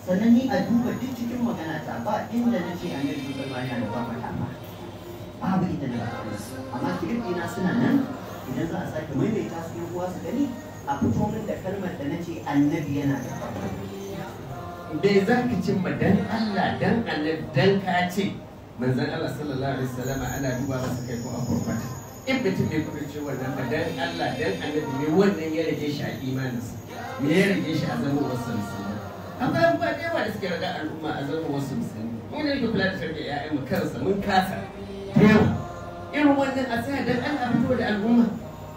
sannan ni a duba duk cikin magana ta ba inda na ce annabi sallallahu alaihi wasallam yana da bafata ba babu inda na ba amma kirkina suna nan idan za a sake maimaita su yan uwa su gani a fito min da kalmar da na ce annabi yana da bafata. bai za ka cimma dan Allah dan annabi dan ka ce manzon Allah sallallahu alaihi wasallam ana duba masa kai ko a farfata in mutum bai kuma ce wannan ba dan Allah dan annabi ne wannan ya rage shi a imaninsa me ya rage shi a zama wasu musulmi akwai abubuwa da yawa da suke raga al'umma a zama wasu musulmi mun ne kula da tarbiyyar ƴaƴan mu kansa mun kasa yawa irin wannan a tsaya dan Allah fito da al'umma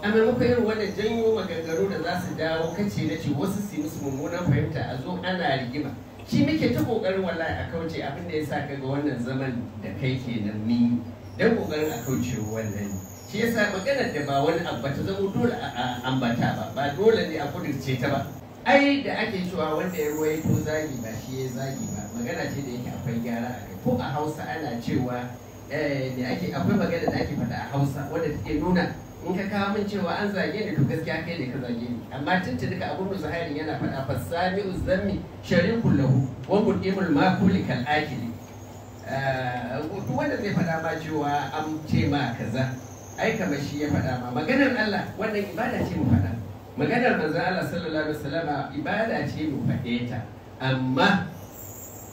a maimakon irin wannan janyo maganganu da za su dawo kace na ce wasu su musu mummunan fahimta a zo ana rigima shi muke ta kokarin wallahi a kauce abin da ya sa kaga wannan zaman da kai kenan ni dan kokarin a kauce wannan shi yasa maganar da ba wani abu ta zama dole a ambata ba dole ne a kudirce ta ba ai da ake cewa wanda ya ruwaito zagi ba shi ya zagi ba magana ce da yake akwai gyara a kai ko a Hausa ana cewa akwai magana da ake faɗa a Hausa wanda take nuna in ka kawo min cewa an zage ni to gaskiya kai ne ka zage ni amma tuntuni ka Abu Zuhair yana faɗa fasami uzammi sharikul lahu wa mudimul makuli kal akili duk wanda zai faɗa ma cewa an ce ma kaza ai kamar shi ya faɗa ma maganar Allah wannan ibada ce mu faɗa maganar manzon Allah sallallahu alaihi wasallama ibada ce mu faɗe ta amma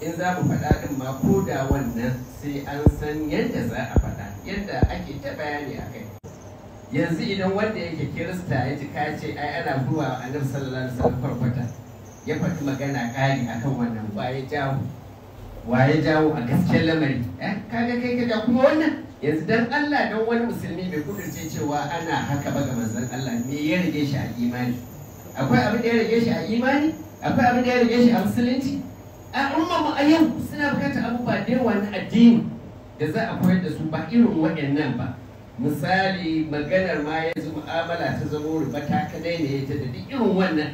in za mu faɗa din ma ko da wannan sai an san yadda za a faɗa yadda ake ta bayani a kai yanzu idan wanda yake kirista ya ji ka ce ai ana zuwa annabi sallallahu alaihi wasallam farfata ya faɗi magana ƙari akan wannan waye jawo a gaskiyar lamari kaga kai ka ja kuma wannan yanzu dan Allah dan wani musulmi bai kudurce cewa ana haka ba ga manzon Allah me ya rage shi a imani akwai abin da ya rage shi a imani akwai abin da ya rage shi a musulunci a umma mu a yau suna bukatar abubuwa da yawa na addini da za a koyar da su ba irin waɗannan ba misali maganar ma yanzu mu'amala ta zama riba ta kadai ne ta da duk irin wannan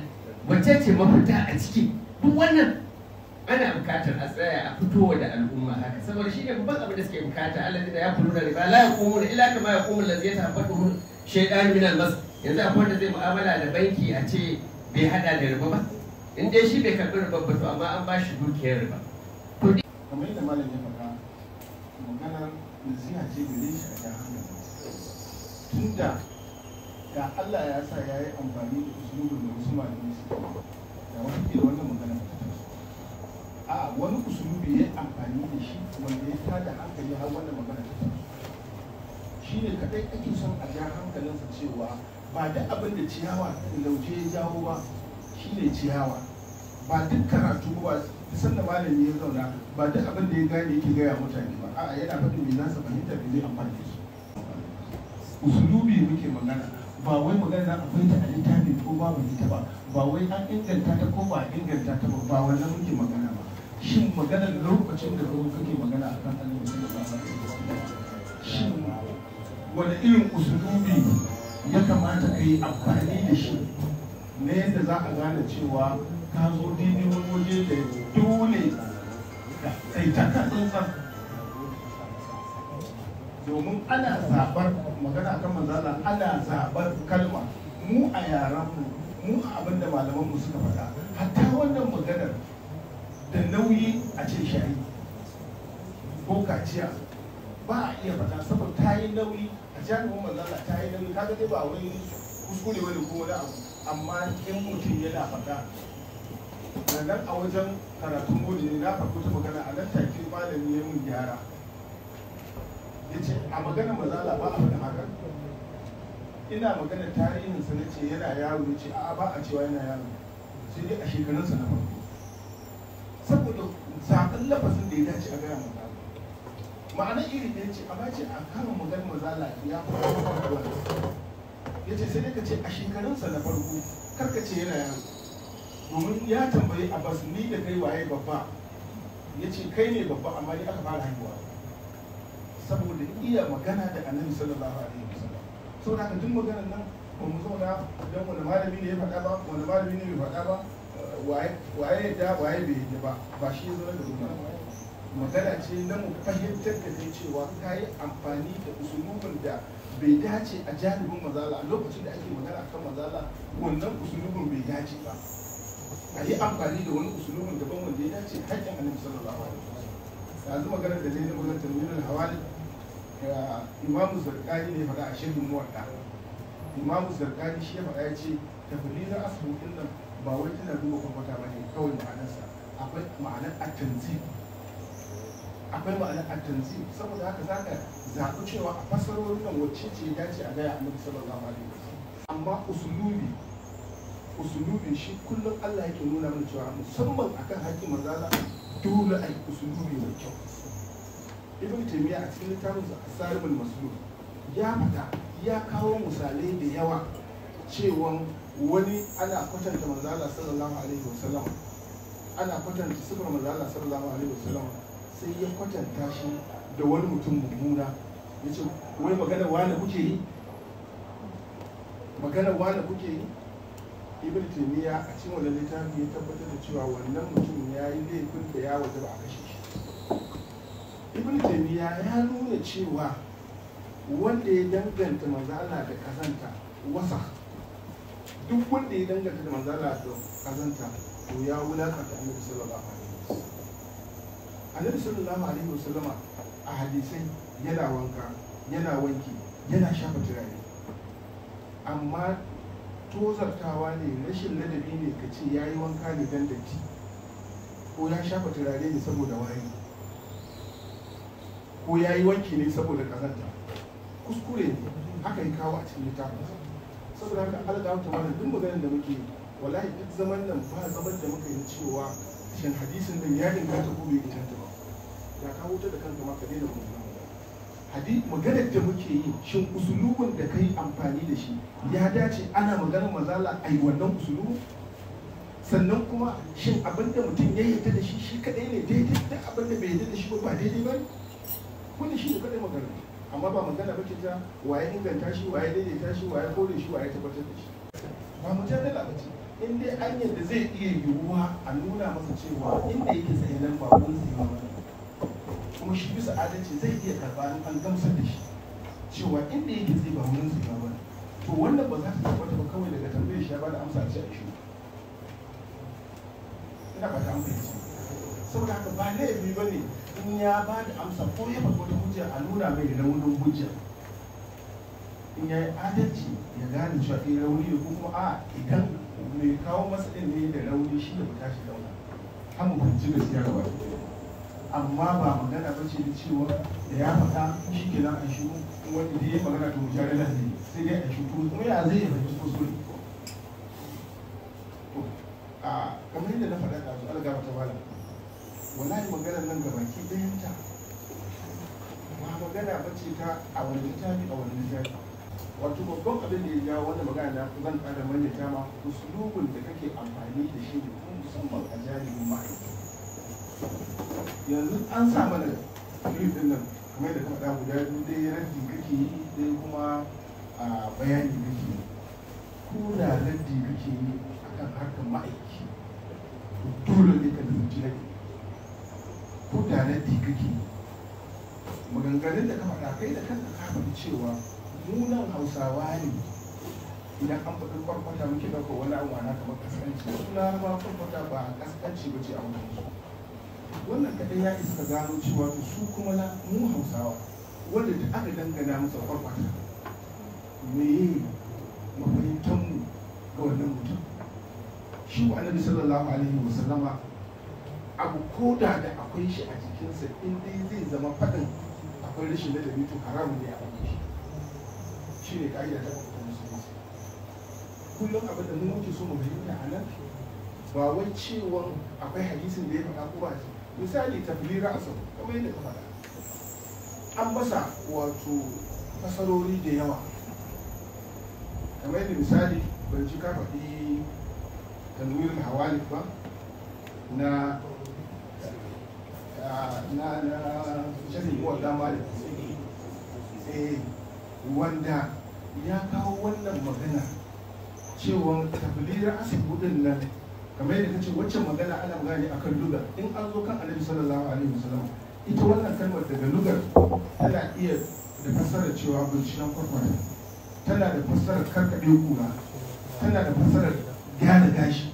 wacce ce mafita a ciki duk wannan ana bukatar a tsaya a fitowa da al'umma haka saboda shi ne babban abin da suke bukata Allah da ya kulu da riba la yaqumuna illa kama yaqumu allazi yatafaddhu shaytan min al-mas yanzu akwai wanda zai mu'amala da banki a ce bai hada da riba ba in dai shi bai karbi riba ba to amma an ba shi dukiyar riba to kamar yadda malam ya faɗa maganar nasiha ce gare shi a ga hankali tunda ga Allah ya sa ya yi amfani da usulubin da wasu malamai suke da wata ke wannan magana a wani usulubi ya yi amfani da shi wanda ya tada hankali har wannan magana ta taso shi ne kadai ake son a ja hankalinsa cewa ba da abin da ciyawa lauje ya jawo ba shi ne ciyawa ba duk karatu ba san da malami ya zauna ba duk abin da ya gane yake gaya mutane ba a'a yana faɗin me nasa fahimta da zai amfani da shi usulubi muke magana ba wai magana akwai ta a littafi ko babu ita ba wai an inganta ta ko ba inganta ta ba wannan muke magana ba shin maganar lokacin da kuma kake magana akan annabi sallallahu alaihi wasallam shin wani irin usulubi ya kamata a yi amfani da shi na yadda za a gane cewa ka zo daidai wani waje da dole ka tsaitaka tsantsan domin ana zaɓar magana kan manzala ana zaɓar kalma mu a yaranmu mu a abin da malamanmu suka faɗa hatta wannan maganar da nauyi a ce shari ko kaciya ba a iya faɗa saboda ta yi nauyi a jami'in manzala ta yi nauyi kaga dai ba wani kuskure wani ko wani abu amma in mutum yana faɗa nan a wajen karatun modi ne na farko ta magana a nan take malami ya mun gyara ya ce a maganar mazala ba a faɗa haka ina magana tarihinsa na ce yana yaro ya ce a ba a cewa yana yaro sai dai a shekarunsa na farko saboda zaɓen lafazin da ya dace a gaya mazala ma'ana iri ɗaya ce amma ce a kama maganar mazala ya faɗa ya ce sai dai ka ce a shekarunsa na farko karka ce yana yaro domin ya tambayi Abbas ni da kai waye babba ya ce kai ne babba amma ni aka fara haihuwa saboda iya magana da annabi sallallahu alaihi wasallam saboda haka duk maganar nan ba mu zauna don wani malami ne ya faɗa ba wani malami ne bai faɗa ba waye da waye bai yi ba ba shi ya zo da magana ce na mu fahimtar da kai cewa ka yi amfani da usulubin da bai dace a janibin mazala a lokacin da ake magana kan mazala wannan usulubin bai dace ba a yi amfani da wani usulubin daban wanda ya dace ce haƙƙin annabi sallallahu alaihi wasallam. Yanzu maganar da zai yi maganar tanwirul hawali imamu zarqani ne faɗa a shirin muwatta. Imamu zarqani shi ya faɗa ya ce taflila asbu din nan ba wai tana duba kwakwata ba ne kawai ma'anarsa, akwai ma'anar at-tanzih, akwai ma'anar at-tanzih. Saboda haka zaka zaɓi cewa a fassarorin nan wacce ce ya dace a gaya annabi sallallahu alaihi wasallam. Amma usulubin shi kullum Allah yake nuna mana cewa musamman akan haƙƙin manzala dole a yi usulubi mai kyau. Ibn Taymiyyah a cikin littafinsa As-Sarimul Maslul ya fata ya kawo misalai da yawa cewa wani ana kwatanta manzala sallallahu alaihi wasallam, ana kwatanta sifar manzala sallallahu alaihi wasallam, sai ya kwatanta shi da wani mutum mummuna. Ya ce wai magana wane kuke yi, magana wane kuke yi. Ibn Taymiyyah a cikin wannan littafi ya tabbatar da cewa wannan mutum ya yi laifin da ya wajaba a kashe shi. Ibn Taymiyyah ya nuna cewa wanda ya danganta manzala da kazanta wasa, duk wanda ya danganta da manzala da kazanta to ya wulakanta annabi sallallahu alaihi wasallam. Annabi sallallahu alaihi wasallam a hadisai yana wanka, yana wanki, yana shafa turare, amma tozartawa ne, rashin ladabi ne ka ce ya yi wanka ne don datti ko ya shafa turare ne saboda wari ko ya yi wanki ne saboda kazanta. Kuskure ne, haka yi kawo a cikin littafin. Saboda haka alga wata mana duk maganar da muke wallahi duk zaman nan ba zaman da muka yi cewa shin hadisin nan ya inganta ko bai inganta ba, ya kawo ta da kanka ma ka daina maganar da muke yi shin usulubin da kai amfani da shi ya dace ana maganar mazala a yi wannan usulubu, sannan kuma shin abinda mutum ya yarda da shi kadai ne daidai, duk abinda bai yarda da shi ba daidai ba, wani shi ne kadai magana. Amma ba magana ba ta waye inganta shi, waye daidaita shi, waye kore shi, waye tabbatar da shi. Ba mujadala ba ce. In dai an yadda zai iya yiwuwa a nuna masa cewa inda yake tsaye nan ba wani zai ba, kuma shi bisa adalci zai iya karɓa an gamsar da shi cewa inda yake zai ba wurin zai ba, to wannan ba za ta tabbata ba kawai daga tambayar shi ya bada amsa a ce a shi. Ina ba ta amsa ce. Saboda haka ba laifi ba ne in ya ba da amsa ko ya faɗi wata hujja a nuna mai raunin hujja. In ya yi adalci ya gane cewa ɗaya rauni ne ko kuma a idan mai kawo masa ɗin ne da rauni shi da ba tashi launa. Har mu fahimci gaskiya gaba. Amma ba magana ba ce da cewa da ya faɗa shi ke nan a shi wanda da ya yi magana to mujare da zai sai dai a shi kuma ya zai yi fahimci kuskure. Kamar yadda na faɗa da su algaba ta bala, wallahi maganar nan ga baki ɗayanta ba magana ba ce ta a wani littafi a wani littafi. Wato babban abin da ya jawo wannan magana na zan ƙara maimaita ma usulubin da kake amfani da shi ne musamman a jami'in ma'aikata. Yanzu an sa mana clip din nan kamar da kuma guda biyu, dai raddi kake yi dai kuma bayani kake yi. Ko da raddi kake yi akan harkar ma'aiki dole ne ka zanci raddi. Ko da raddi kake yi maganganun da ka faɗa kai da kanka ka faɗi cewa mu nan Hausawa ne idan an faɗi kwarkwata muke ɗaukar wani abu ana kamar kaskanci. Wasu Larabawa kwarkwata ba kaskanci ba ce a wajen su. Wannan kaɗai ya isa gano cewa su kuma na mu Hausawa wanda duk aka dangana masa kwarkwata me mafahimtanmu ga wannan mutum. Shi wa Annabi sallallahu alaihi wa sallama abu ko da akwai shi a jikinsa in dai zai zama faɗin akwai rashin ladabi to haramun ne a faɗi shi. Shi ne ka'ida ta kwakwatar musulunci. Kullum abin da mun muke so mu fahimta a nan ba wai cewa akwai hadisin da ya faɗa ko ba shi. Misali taflira asal kamar yadda ka faɗa an masa wato fasarori da yawa, kamar yadda misali ban ji ka faɗi tanwirin hawalik ba na shirin wadda malik wanda ya kawo wannan magana cewa taflira asibudin nan kamar yadda kace waccan magana ana magana ne akan lugar. In an zo kan Annabi sallallahu alaihi wasallam ita wannan kalmar daga lugar tana iya da fassarar cewa binciken kwarkwata, tana da fassarar karkaɗe kura, tana da fassarar gyara gashi.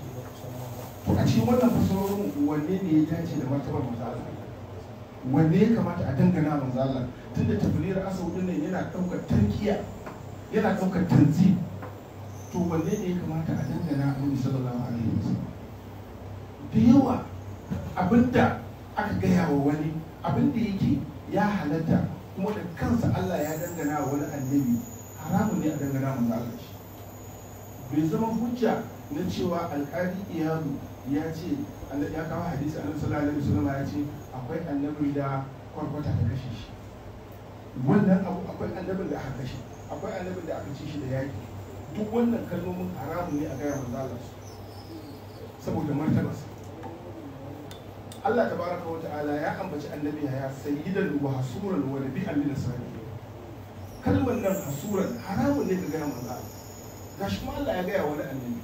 To a cikin wannan fasarorin wanne ne ya dace da martabar manzala, wanne ya kamata a dangana manzala, tunda tafiyar asaudin nan yana ɗaukar tankiya, yana ɗaukar tanzi, to wanne ne ya kamata a dangana annabi sallallahu alaihi wasallam? Da yawa abinda aka gaya wa wani abinda yake ya halatta kuma da kansa Allah ya dangana wa wani annabi, haramun ne a dangana manzala shi. Bai zama hujja na cewa alƙali iyadu ya ce ya kawo hadisi annabi sallallahu alaihi wasallam ya ce akwai annabi da kwarkwata ta kashe shi, wannan abu akwai annabin da aka kashe, akwai annabin da aka ci shi da yaki, duk wannan kalmomin haramun ne a gaya manzo Allah saboda martabarsa. Allah tabaraka wa ta'ala ya ambaci annabi ya sayyidan wa hasuran wa nabiyyan min as-salihin. Kalmar nan hasuran haramun ne ka gaya manzo Allah, gashi kuma Allah ya gaya wani annabi.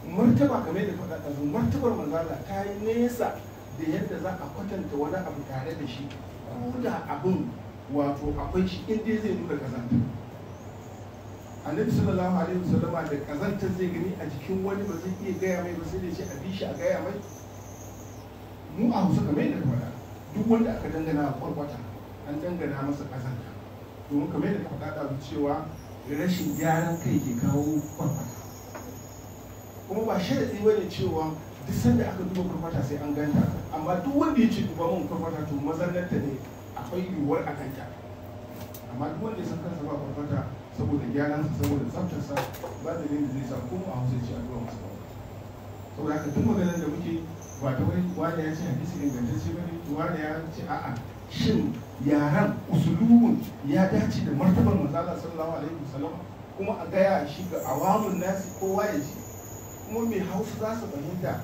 Martaba kamar da faɗa ɗazu, martabar manzala ta yi nesa da yadda za a kwatanta wani abu tare da shi, ko da abin wato akwai shi inda zai nuna kazanta. Annabi sallallahu alaihi wasallama da kazantar zai gani a jikin wani ba zai iya gaya mai ba, sai da shi a bi shi a gaya mai. Mu a Hausa kamar da faɗa, duk wanda aka dangana a kwarkwata an dangana masa kazanta, domin kamar da ka faɗa ɗazu cewa rashin gyaran kai ke kawo kwarkwata. Kuma ba sharaɗi ba ne cewa duk sanda aka duba kwarkwata sai an ganta, amma duk wanda ya ce duba mun kwarkwata to mazannanta ne akwai yiwuwar a ganta. Amma duk wanda ya san kansa ba kwarkwata saboda gyaransa saboda tsaftarsa ba da yin da zai sa kuma a Hausa ce a duba masa kwarkwata. Saboda haka duk maganar da muke ba ta wani ya ce hadisi ingantacce ba ne, wani ya ce a'a shin yaran usulubun ya dace da martabar manzo Allah sallallahu alaihi wasallam, kuma a gaya shi ga awamun nasi kowa ya ji, kuma mai Hausa za su fahimta